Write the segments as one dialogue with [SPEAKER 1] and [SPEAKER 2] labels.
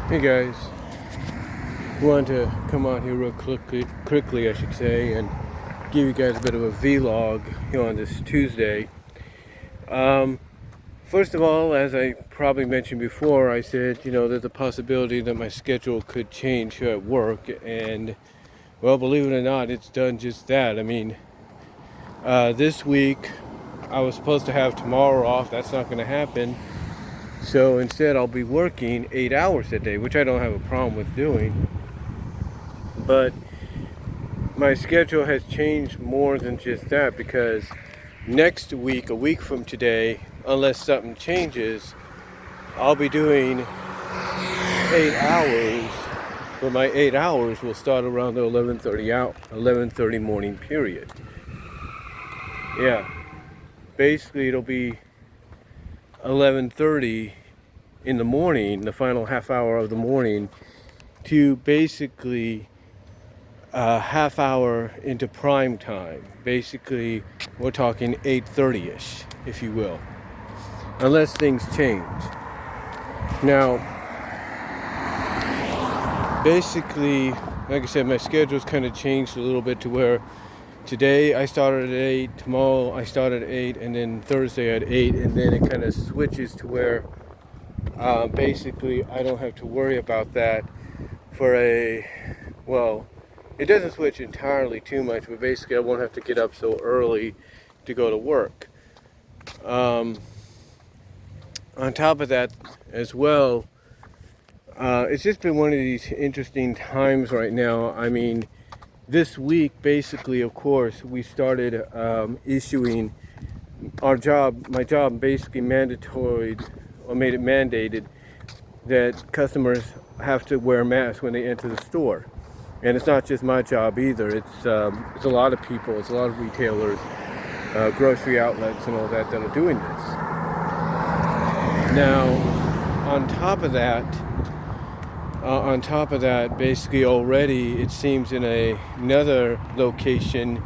[SPEAKER 1] Hey guys, wanted to come on here real quickly, I should say, and give you guys a bit of a vlog here on this Tuesday. Um, First of all, as I probably mentioned before, I said, there's a possibility that my schedule could change here at work, and well, believe it or not, it's done just that. I mean, this week I was supposed to have tomorrow off. That's not going to happen. So instead, I'll be working 8 hours a day, which I don't have a problem with doing. But my schedule has changed more than just that, because next week, a week from today, unless something changes, I'll be doing 8 hours, but my 8 hours will start around the 11:30 morning period. Yeah, basically it'll be 11:30 in the morning, the final half hour of the morning, to basically half hour into prime time. Basically, we're talking 8:30ish, if you will, unless things change. Now, basically, like I said, my schedule's kind of changed a little bit to where today I started at 8, tomorrow I start at 8, and then Thursday at 8, and then it kind of switches to where basically I don't have to worry about that for it doesn't switch entirely too much, but basically I won't have to get up so early to go to work. On top of that as well, it's just been one of these interesting times right now. I mean, this week, basically, of course, we started issuing my job basically made it mandated that customers have to wear masks when they enter the store. And it's not just my job either. It's a lot of people, it's a lot of retailers, grocery outlets and all that are doing this. Now, on top of that, basically already it seems in another location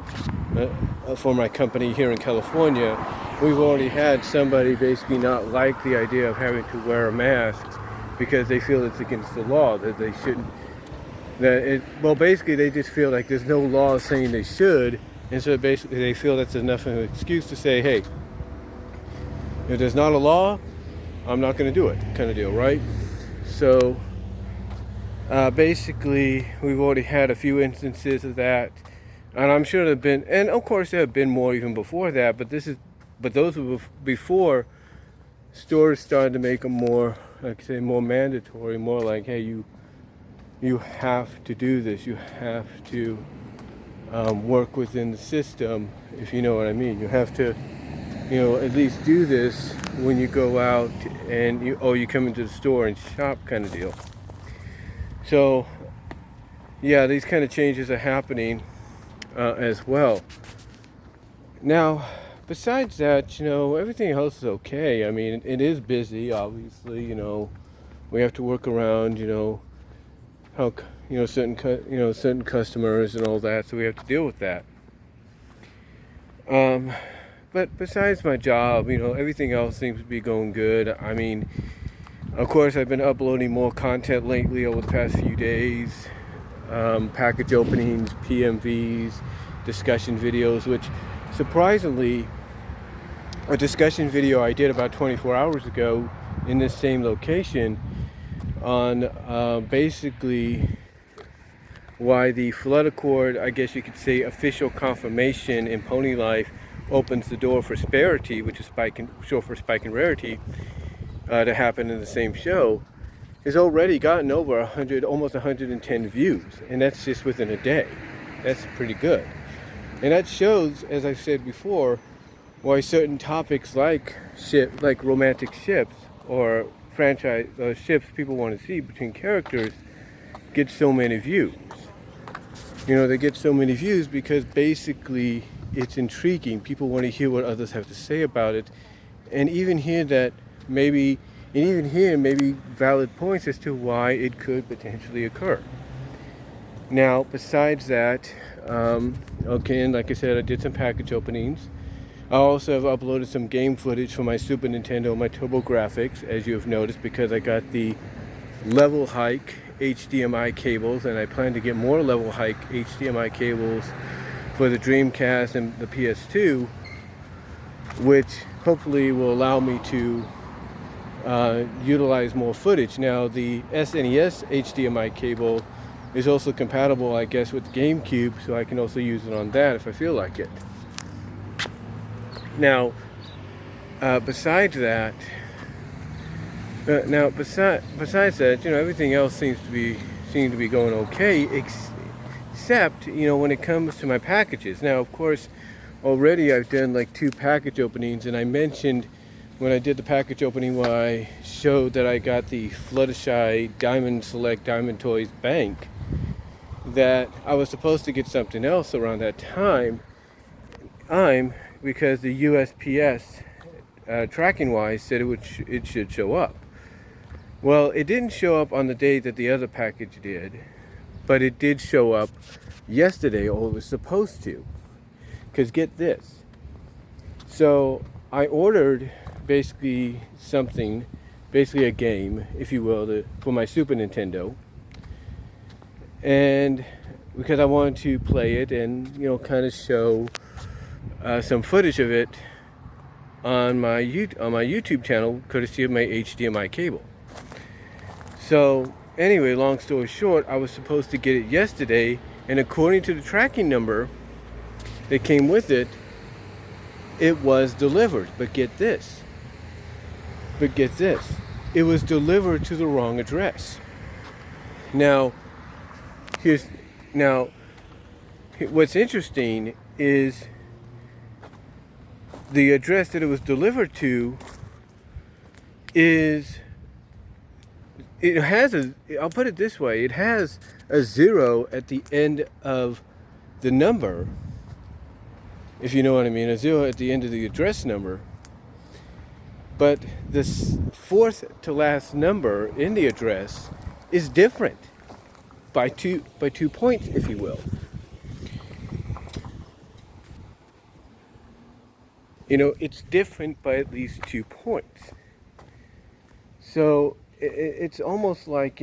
[SPEAKER 1] for my company here in California, we've already had somebody basically not like the idea of having to wear a mask because they feel it's against the law, that they shouldn't. Basically they just feel like there's no law saying they should, and so basically they feel that's enough of an excuse to say, hey, if there's not a law, I'm not going to do it, kind of deal, right? So basically we've already had a few instances of that, and I'm sure there have been, and of course there have been more even before that, but those were before stores started to make them more, like I say, more mandatory, more like, hey, you have to do this. You have to work within the system, if you know what I mean. You have to, at least do this when you go out and you come into the store and shop, kind of deal. So, yeah, these kind of changes are happening as well. Now, besides that, everything else is okay. I mean, it is busy, obviously. We have to work around, how certain customers and all that, so we have to deal with that. But besides my job, everything else seems to be going good. I mean, of course, I've been uploading more content lately over the past few days. Package openings, PMVs, discussion videos, which surprisingly, a discussion video I did about 24 hours ago in this same location on basically why the flood accord, I guess you could say, official confirmation in pony life opens the door for Sparity, which is short for spike and rarity, to happen in the same show, has already gotten over 100, almost 110 views, and that's just within a day. That's pretty good, and that shows, as I said before, why certain topics like romantic ships or franchise ships people want to see between characters get so many views. They get so many views because basically it's intriguing. People want to hear what others have to say about it, and even hear maybe valid points as to why it could potentially occur. Now, besides that, and like I said, I did some package openings. I also have uploaded some game footage for my Super Nintendo, my TurboGrafx, as you have noticed, because I got the level hike HDMI cables, and I plan to get more level hike HDMI cables for the Dreamcast and the PS2, which hopefully will allow me to utilize more footage. Now, the SNES HDMI cable is also compatible, I guess, with the GameCube, so I can also use it on that if I feel like it. Now, besides that, everything else seems to be going okay, except, when it comes to my packages. Now, of course, already I've done like 2 package openings, and I mentioned when I did the package opening where I showed that I got the Fluttershy Diamond Select Diamond Toys Bank, that I was supposed to get something else around that time, because the USPS tracking wise said it should show up. Well, it didn't show up on the day that the other package did, but it did show up yesterday, or it was supposed to. Because get this, so I ordered basically a game, if you will, for my Super Nintendo, and because I wanted to play it and kind of show some footage of it on my YouTube channel, courtesy of my HDMI cable. So anyway, long story short, I was supposed to get it yesterday, and according to the tracking number that came with it, it was delivered. But get this, it was delivered to the wrong address. Now, what's interesting is the address that it was delivered to I'll put it this way, it has a 0 at the end of the number, if you know what I mean, a 0 at the end of the address number. But the 4th to last number in the address is different by two points, if you will. It's different by at least 2 points. So it's almost like,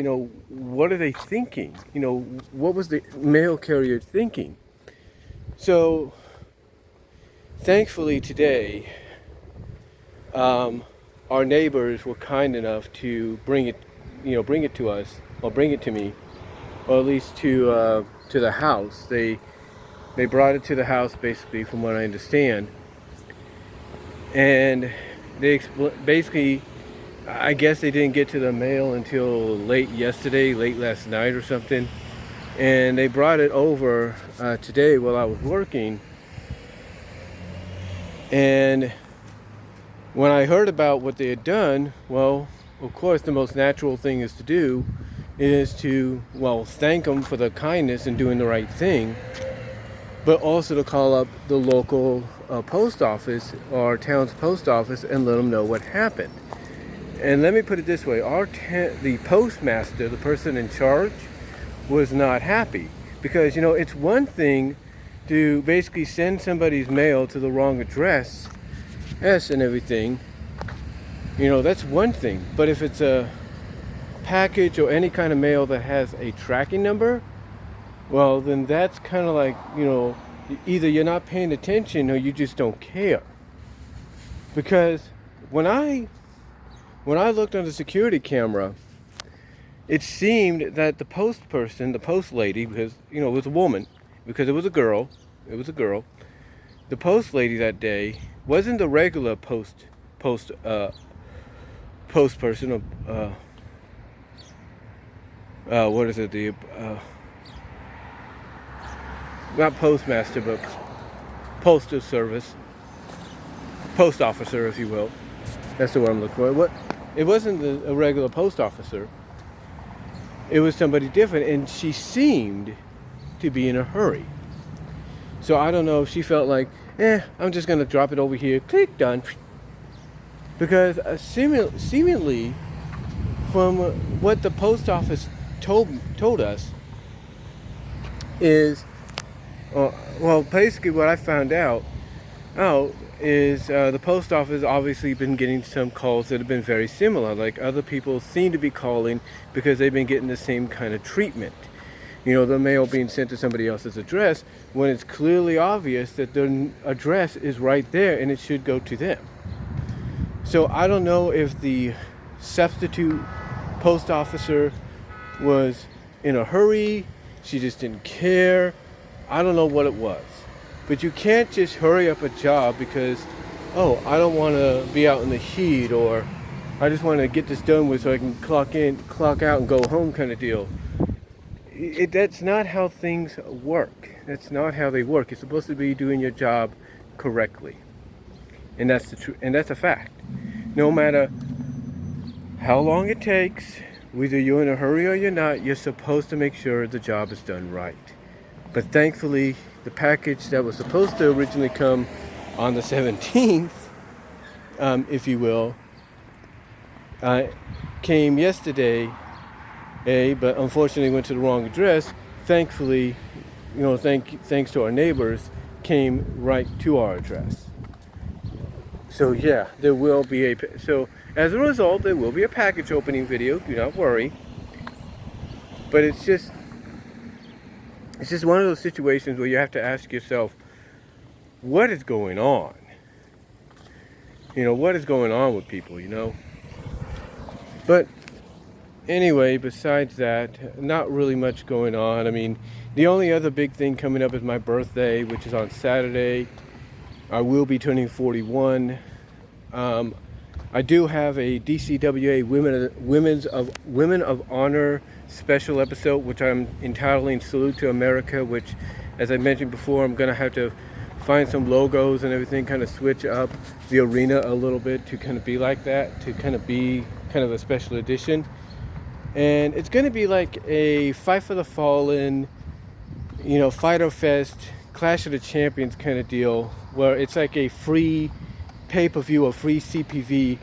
[SPEAKER 1] what are they thinking? What was the mail carrier thinking? So thankfully today, our neighbors were kind enough to bring it to us, or bring it to me, or at least to the house. They brought it to the house, basically, from what I understand. And they basically, I guess they didn't get to the mail until late last night or something. And they brought it over today while I was working. And when I heard about what they had done, well, of course, the most natural thing is to thank them for the kindness and doing the right thing, but also to call up the local post office or town's post office and let them know what happened. And let me put it this way, the postmaster, the person in charge, was not happy, because it's one thing to basically send somebody's mail to the wrong address and everything, that's one thing. But if it's a package or any kind of mail that has a tracking number, well, then that's kind of like, either you're not paying attention or you just don't care. Because when I looked on the security camera, it seemed that the post lady, because it was a woman, because it was a girl, the post lady that day wasn't the regular post person, what is it, not postmaster, but postal service, post officer, if you will. That's the word I'm looking for. It wasn't a regular post officer. It was somebody different, and she seemed to be in a hurry. So I don't know if she felt like, I'm just going to drop it over here, click, done. Because seemingly, from what the post office told us, is, basically what I found out, is the post office obviously been getting some calls that have been very similar. Like other people seem to be calling because they've been getting the same kind of treatment. You know, the mail being sent to somebody else's address when it's clearly obvious that the address is right there and it should go to them. So I don't know if the substitute post officer was in a hurry, she just didn't care. I don't know what it was. But you can't just hurry up a job because, oh, I don't want to be out in the heat, or I just want to get this done with so I can clock in, clock out, and go home kind of deal. That's not how things work. That's not how they work. You're supposed to be doing your job correctly. And that's the truth, and that's a fact. No matter how long it takes, whether you're in a hurry or you're not, you're supposed to make sure the job is done right. But thankfully, the package that was supposed to originally come on the 17th, if you will, came yesterday, but unfortunately went to the wrong address. Thankfully, you know, thanks to our neighbors, came right to our address. So yeah, there will be so as a result, there will be a package opening video. Do not worry. But it's just one of those situations where you have to ask yourself, what is going on? You know, what is going on with people, you know? But anyway, besides that, not really much going on. I mean, the only other big thing coming up is my birthday, which is on Saturday. I will be turning 41. I do have a DCWA Women of Honor special episode, which I'm entitling Salute to America, which, as I mentioned before, I'm going to have to find some logos and everything, kind of switch up the arena a little bit to kind of be like that, to kind of be kind of a special edition. And it's going to be like a Fight for the Fallen, you know, Fighter Fest, Clash of the Champions kind of deal, where it's like a free pay-per-view, a free CPV,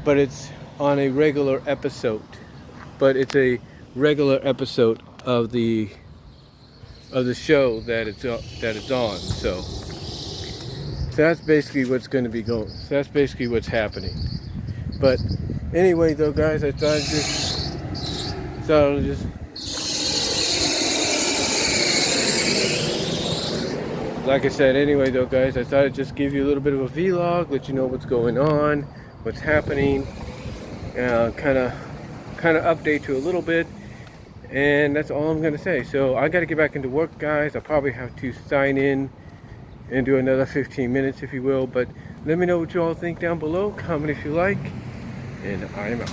[SPEAKER 1] but it's on a regular episode. But it's a regular episode of the show that it's on. So that's basically what's going to be going. So that's basically what's happening. But anyway, though, guys, I thought I'd just like I said, anyway, though, guys, I thought I'd just give you a little bit of a vlog, let you know what's going on, what's happening, kind of update you a little bit, and that's all I'm going to say. So I got to get back into work, guys. I'll probably have to sign in and do another 15 minutes, if you will, but let me know what you all think down below. Comment if you like, and I'm out.